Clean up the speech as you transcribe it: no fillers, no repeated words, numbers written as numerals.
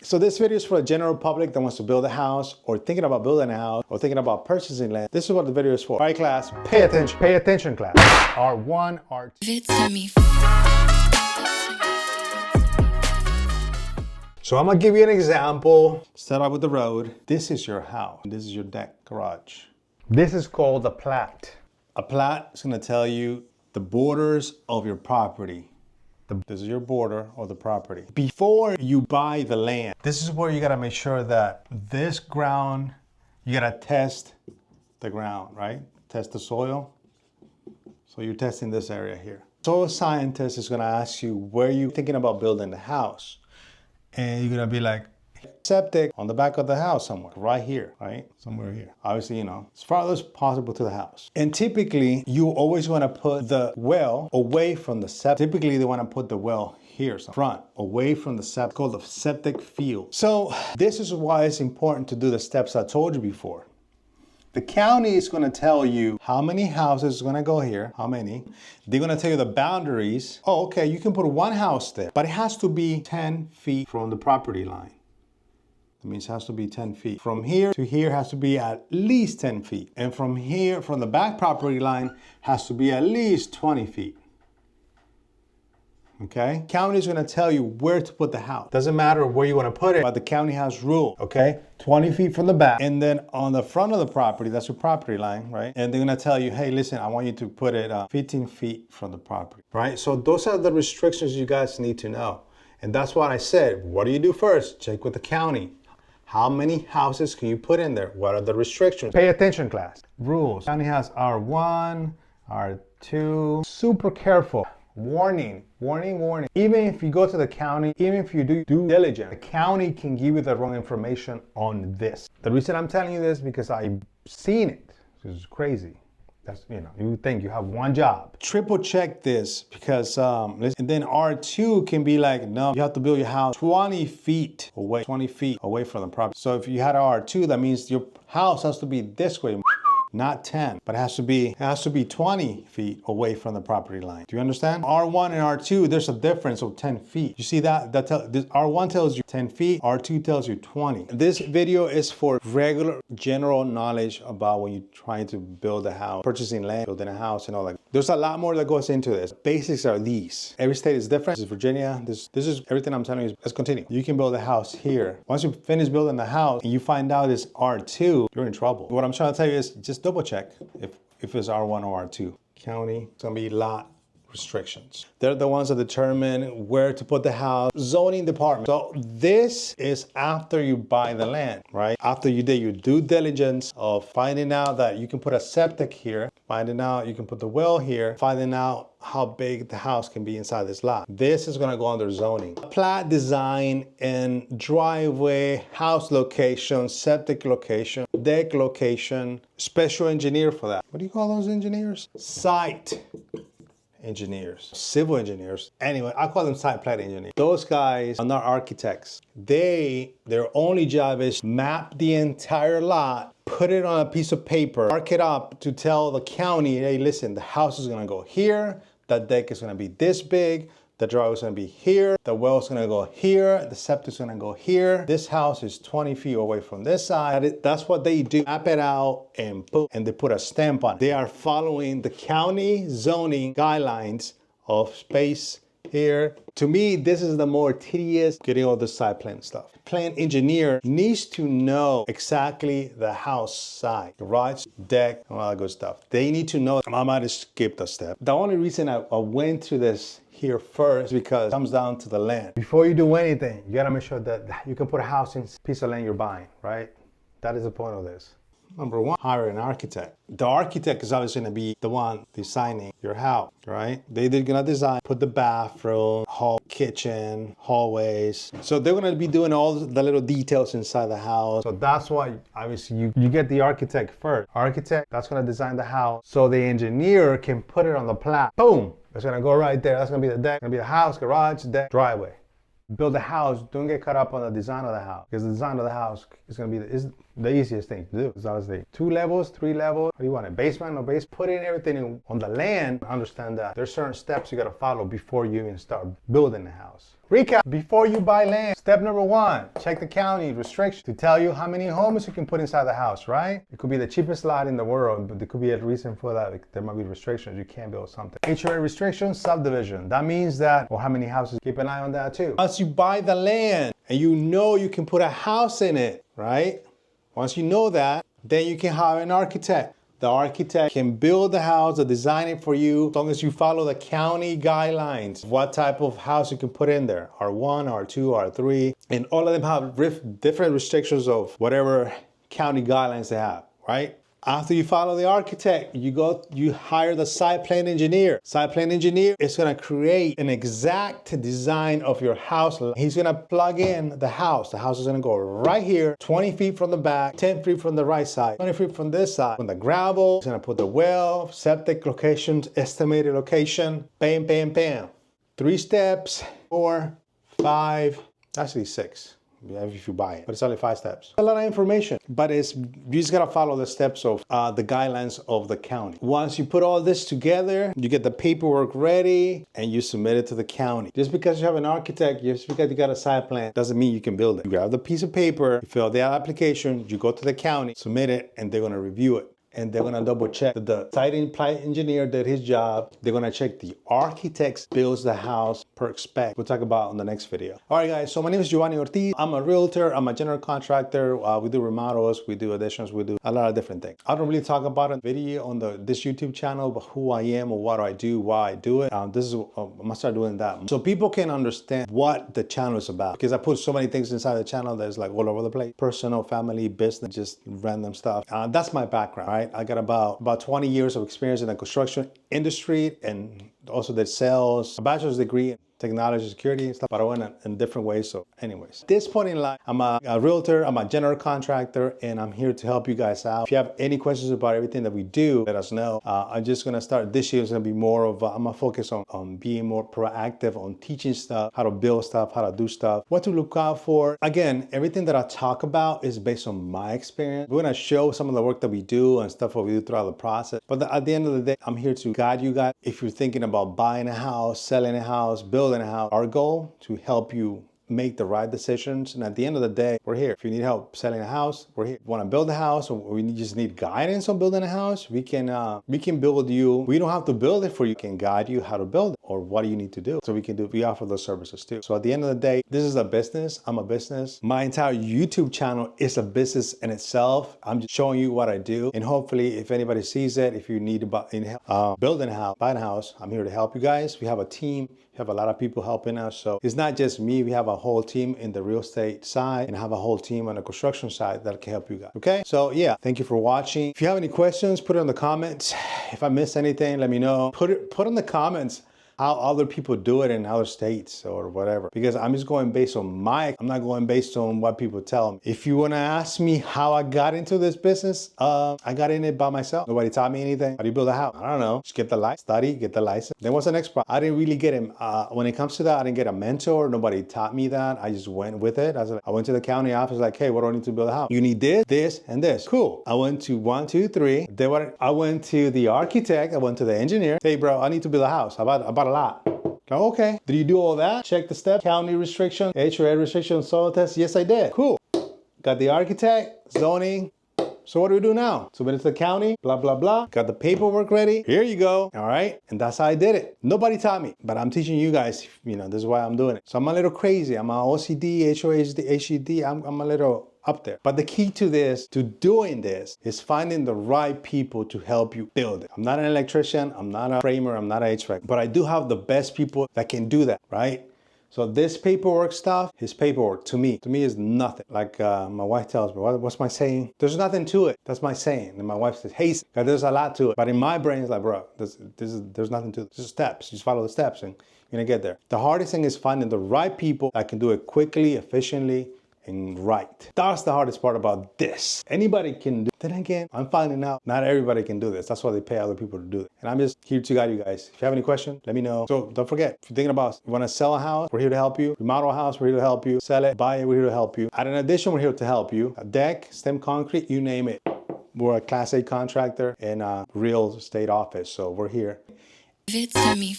So this video is for the general public that wants to build a house or thinking about building a house or thinking about purchasing land. This is what the video is for. All right, class, pay attention. Pay attention, class. R1, R2. So I'm gonna give you an example. Start out with the road. This is your house. This is your deck, garage. This is called a plat. A plat is gonna tell you the borders of your property. This is your border of the property. Before you buy the land, this is where you gotta make sure that this ground, you gotta test the ground, right? Test the soil. So you're testing this area here. Soil scientist is gonna ask you where you're thinking about building the house. And you're gonna be like, septic on the back of the house somewhere, right here, right? Somewhere here. Obviously, you know, as far as possible to the house. And typically, you always wanna put the well away from the septic. Typically, they wanna put the well here, so front, away from the septic, called the septic field. So this is why it's important to do the steps I told you before. The county is gonna tell you how many houses are gonna go here, how many. They're gonna tell you the boundaries. Oh, okay, you can put one house there, but it has to be 10 feet from the property line. That means it has to be 10 feet. From here to here has to be at least 10 feet. And from here, from the back property line, has to be at least 20 feet. Okay? County is gonna tell you where to put the house. Doesn't matter where you wanna put it, but the county has rules, okay? 20 feet from the back. And then on the front of the property, that's your property line, right? And they're gonna tell you, hey, listen, I want you to put it 15 feet from the property, right? So those are the restrictions you guys need to know. And that's what I said. What do you do first? Check with the county. How many houses can you put in there? What are the restrictions? Pay attention, class. Rules. County has R1, R2. Super careful. Warning, warning, warning. Even if you go to the county, even if you do due diligence, the county can give you the wrong information on this. The reason I'm telling you this is because I've seen it. This is crazy. That's, you know, you think you have one job. Triple check this because, and then R2 can be like, no, you have to build your house 20 feet away from the property. So if you had an R2, that means your house has to be this way, not 10, but it has to be 20 feet away from the property line. Do you understand? R1 and R2, there's a difference of 10 feet. You see that? R1 tells you 10 feet, R2 tells you 20. This video is for regular general knowledge about when you're trying to build a house, purchasing land, building a house and all that. There's a lot more that goes into this. Basics are these. Every state is different. This is Virginia. This is everything I'm telling you. Let's continue. You can build a house here. Once you finish building the house and you find out it's R2, you're in trouble. What I'm trying to tell you is just double check if it's R1 or R2. County, it's gonna be lot restrictions. They're the ones that determine where to put the house. Zoning department. So this is after you buy the land, right? After you did your due diligence of finding out that you can put a septic here, finding out you can put the well here, finding out how big the house can be inside this lot. This is gonna go under zoning. Plat design and driveway, house location, septic location, deck location, special engineer for that. What do you call those engineers? Site engineers, civil engineers. Anyway, I call them site plan engineers. Those guys are not architects. Their only job is map the entire lot, put it on a piece of paper, mark it up to tell the county, hey, listen, the house is gonna go here, that deck is gonna be this big, the driveway is gonna be here, the well is gonna go here, the septic is gonna go here. This house is 20 feet away from this side. That's what they do. Map it out and boom, and they put a stamp on it. They are following the county zoning guidelines of space here. To me, this is the more tedious, getting all the site plan stuff. Plan engineer needs to know exactly the house size, garage, deck, and all that good stuff. They need to know. I might have skipped a step. The only reason I went to this here first because it comes down to the land. Before you do anything, you gotta make sure that you can put a house in a piece of land you're buying, right? That is the point of this. Number one, hire an architect. The architect is obviously gonna be the one designing your house, right? They're gonna design, put the bathroom, hall, kitchen, hallways. So they're gonna be doing all the little details inside the house. So that's why obviously you get the architect first. Architect, that's gonna design the house. So the engineer can put it on the plat. Boom, it's gonna go right there. That's gonna be the deck, gonna be the house, garage, deck, driveway. Build a house, don't get caught up on the design of the house, because the design of the house is going to be the easiest thing to do. It's obviously 2 levels, 3 levels. What do you want, a basement, no base? Put in everything on the land. Understand that there's certain steps you got to follow before you even start building the house. Recap, before you buy land, step number 1, check the county restrictions to tell you how many homes you can put inside the house, right? It could be the cheapest lot in the world, but there could be a reason for that. Like, there might be restrictions, you can't build something. HOA restrictions, subdivision. That means that, or how many houses, keep an eye on that too. Once you buy the land and you know you can put a house in it, right? Once you know that, then you can hire an architect. The architect can build the house or design it for you as long as you follow the county guidelines. What type of house you can put in there. R1, R2, R3. And all of them have different restrictions of whatever county guidelines they have, right? After you follow the architect, you hire the site plan engineer. Site plan engineer is gonna create an exact design of your house. He's gonna plug in the house. The house is gonna go right here, 20 feet from the back, 10 feet from the right side, 20 feet from this side. From the gravel, he's gonna put the well, septic locations, estimated location, bam, bam, bam. 3 steps, 4, 5, actually 6. Yeah, if you buy it, but it's only 5 steps. A lot of information, but you just gotta follow the steps of the guidelines of the county. Once you put all this together, you get the paperwork ready and you submit it to the county. Just because you have an architect, just because you got a site plan, doesn't mean you can build it. You grab the piece of paper, you fill out the application, you go to the county, submit it, and they're gonna review it. And they're gonna double check that the site engineer did his job. They're gonna check the architect builds the house per spec. We'll talk about on the next video. All right, guys, so my name is Giovanni Ortiz. I'm a realtor, I'm a general contractor. We do remodels, we do additions, we do a lot of different things. I don't really talk about a video on this YouTube channel, but who I am or what I do, why I do it. I'm gonna start doing that. So people can understand what the channel is about. Because I put so many things inside the channel that's like all over the place. Personal, family, business, just random stuff. That's my background, right? I got about 20 years of experience in the construction industry and also did sales, a bachelor's degree in technology, security and stuff, but I went in different ways. So anyways, at this point in life, I'm a realtor, I'm a general contractor, and I'm here to help you guys out. If you have any questions about everything that we do, let us know. I'm just gonna start, this year is gonna be more of, I'm gonna focus on being more proactive, on teaching stuff, how to build stuff, how to do stuff, what to look out for. Again, everything that I talk about is based on my experience. We're gonna show some of the work that we do and stuff that we do throughout the process. But at the end of the day, I'm here to guide you guys. If you're thinking about buying a house, selling a house, building a house, our goal to help you make the right decisions. And at the end of the day, we're here. If you need help selling a house, we're here. If you want to build a house, or we just need guidance on building a house, we can build you. We don't have to build it for you. We can guide you how to build it or what do you need to do. So we offer those services too. So at the end of the day, this is a business. I'm a business. My entire YouTube channel is a business in itself. I'm just showing you what I do. And hopefully if anybody sees it, if you need building a house, buying a house, I'm here to help you guys. We have a team. We have a lot of people helping us. So it's not just me. We have a whole team in the real estate side and have a whole team on the construction side that can help you guys. Okay, so yeah, thank you for watching. If you have any questions, put it in the comments. If I missed anything, let me know. Put in the comments how other people do it in other states or whatever, because I'm just going based on I'm not going based on what people tell me. If you want to ask me how I got into this business, I got in it by myself. Nobody taught me anything. How do you build a house? I don't know. Just get the license, study, get the license. Then what's the next part? I didn't really get him. When it comes to that, I didn't get a mentor. Nobody taught me that. I just went with it. I went to the county office like, hey, what do I need to build a house? You need this, this, and this. Cool. I went to 1, 2, 3. I went to the architect. I went to the engineer. Hey, bro, I need to build a house. I bought a lot. Okay. Did you do all that? Check the steps. County restriction, HOA restriction, soil test. Yes, I did. Cool. Got the architect, zoning. So what do we do now? Submit it to the county, blah, blah, blah. Got the paperwork ready. Here you go. All right. And that's how I did it. Nobody taught me, but I'm teaching you guys, this is why I'm doing it. So I'm a little crazy. I'm a OCD, HOAD, HED. I'm a little up there. But the key to doing this is finding the right people to help you build it. I'm not an electrician, I'm not a framer, I'm not an HVAC, but I do have the best people that can do that, right? So this paperwork stuff is paperwork to me. To me is nothing. Like my wife tells me, what's my saying? There's nothing to it. That's my saying. And my wife says, hey, there's a lot to it. But in my brain, it's like, bro, there's nothing to it. Just steps. Just follow the steps and you're gonna get there. The hardest thing is finding the right people that can do it quickly, efficiently, and right. That's the hardest part about this. Anybody can do it. Then again, I'm finding out not everybody can do this. That's why they pay other people to do it. And I'm just here to guide you guys. If you have any questions, let me know. So don't forget, if you're thinking about, you want to sell a house, we're here to help you. Remodel a house, we're here to help you. Sell it, buy it, we're here to help you. Add an addition, we're here to help you. A deck, stem concrete, you name it. We're a Class A contractor in a real estate office. So we're here. Give it to me.